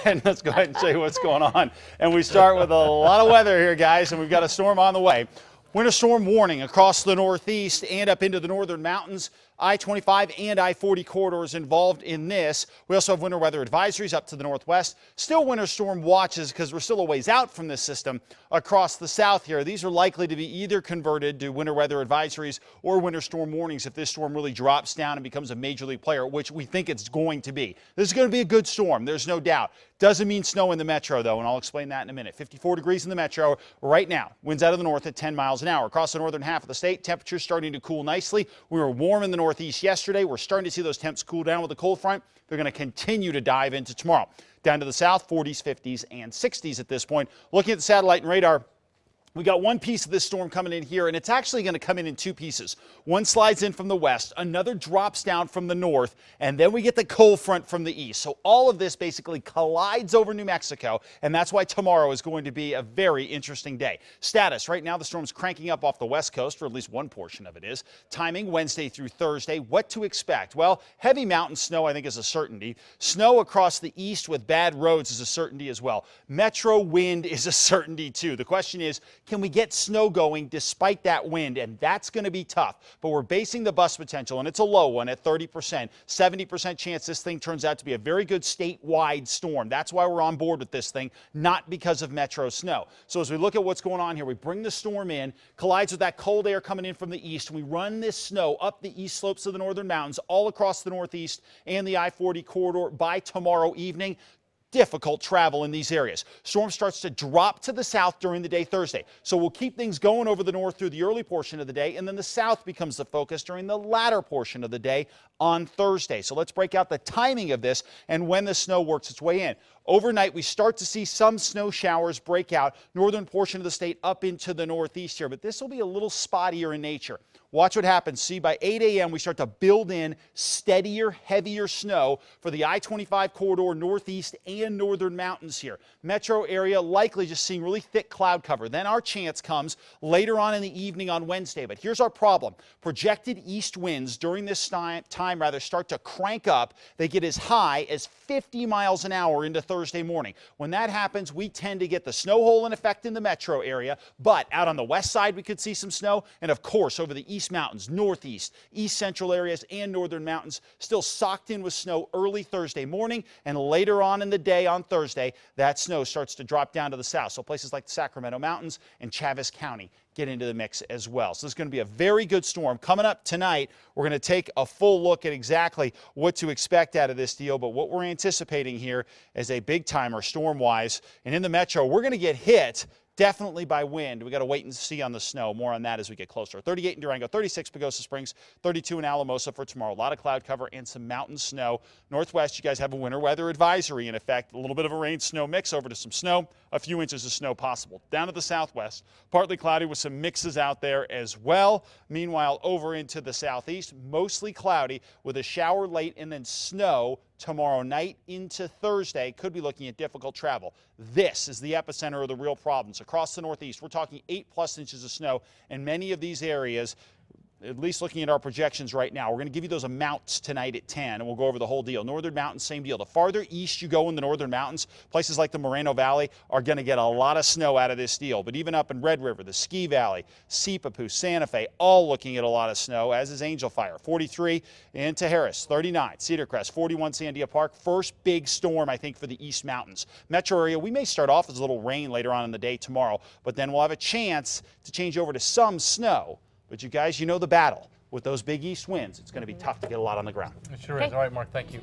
And let's go ahead and show you what's going on. And we start with a lot of weather here, guys, and we've got a storm on the way. Winter storm warning across the northeast and up into the northern mountains. I-25 and I-40 corridors involved in this. We also have winter weather advisories up to the northwest. Still winter storm watches because we're still a ways out from this system across the south here. These are likely to be either converted to winter weather advisories or winter storm warnings if this storm really drops down and becomes a major league player, which we think it's going to be. This is going to be a good storm. There's no doubt. Doesn't mean snow in the metro, though, and I'll explain that in a minute. 54 degrees in the metro right now. Winds out of the north at 10 miles an hour. Across the northern half of the state, temperatures starting to cool nicely. We were warm in the northeast yesterday. We're starting to see those temps cool down with the cold front. They're going to continue to dive into tomorrow. Down to the south, 40s, 50s, and 60s at this point. Looking at the satellite and radar, we got one piece of this storm coming in here, and it's actually going to come in two pieces. One slides in from the west, another drops down from the north, and then we get the cold front from the east. So all of this basically collides over New Mexico, and that's why tomorrow is going to be a very interesting day. Status, right now the storm's cranking up off the west coast, or at least one portion of it is. Timing, Wednesday through Thursday. What to expect? Well, heavy mountain snow, I think, is a certainty. Snow across the east with bad roads is a certainty as well. Metro wind is a certainty, too. The question is, can we get snow going despite that wind? And that's going to be tough. But we're basing the bust potential, and it's a low one at 30%. 70% chance this thing turns out to be a very good statewide storm. That's why we're on board with this thing, not because of metro snow. So as we look at what's going on here, we bring the storm in, collides with that cold air coming in from the east, and we run this snow up the east slopes of the northern mountains, all across the northeast and the I-40 corridor by tomorrow evening. Difficult travel in these areas. Storm starts to drop to the south during the day Thursday. So we'll keep things going over the north through the early portion of the day, and then the south becomes the focus during the latter portion of the day on Thursday. So let's break out the timing of this and when the snow works its way in. Overnight, we start to see some snow showers break out, northern portion of the state up into the northeast here, but this will be a little spottier in nature. Watch what happens. See, by 8 a.m., we start to build in steadier, heavier snow for the I-25 corridor, northeast and northern mountains here. Metro area likely just seeing really thick cloud cover. Then our chance comes later on in the evening on Wednesday. But here's our problem. Projected east winds during this time start to crank up. They get as high as 50 miles an hour into Thursday morning. When that happens, we tend to get the snow hole in effect in the metro area. But out on the west side, we could see some snow. And of course, over the east mountains, northeast, east central areas, and northern mountains, still socked in with snow early Thursday morning. And later on in the day on Thursday, that snow starts to drop down to the south. So places like the Sacramento Mountains and Chaves County get into the mix as well. So this is going to be a very good storm. Coming up tonight, we're going to take a full look at exactly what to expect out of this deal. But what we're anticipating here is a big timer storm-wise. And in the metro, we're going to get hit definitely by wind. We got to wait and see on the snow. More on that as we get closer. 38 in Durango, 36 Pagosa Springs, 32 in Alamosa for tomorrow. A lot of cloud cover and some mountain snow. Northwest, you guys have a winter weather advisory in effect. A little bit of a rain-snow mix over to some snow. A few inches of snow possible. Down to the southwest, partly cloudy with some mixes out there as well. Meanwhile, over into the southeast, mostly cloudy with a shower late and then snow tomorrow night into Thursday. Could be looking at difficult travel. This is the epicenter of the real problems. Across the northeast, we're talking 8+ inches of snow in many of these areas. At least looking at our projections right now. We're going to give you those amounts tonight at 10, and we'll go over the whole deal. Northern Mountains, same deal. The farther east you go in the northern mountains, places like the Moreno Valley are going to get a lot of snow out of this deal. But even up in Red River, the Ski Valley, Sipapu, Santa Fe, all looking at a lot of snow, as is Angel Fire. 43 into Harris, 39. Cedar Crest, 41 Sandia Park. First big storm, I think, for the East Mountains. Metro area, we may start off as a little rain later on in the day tomorrow, but then we'll have a chance to change over to some snow. But you guys, you know the battle. With those big east winds, it's going to be tough to get a lot on the ground. It sure is. All right, Mark, thank you.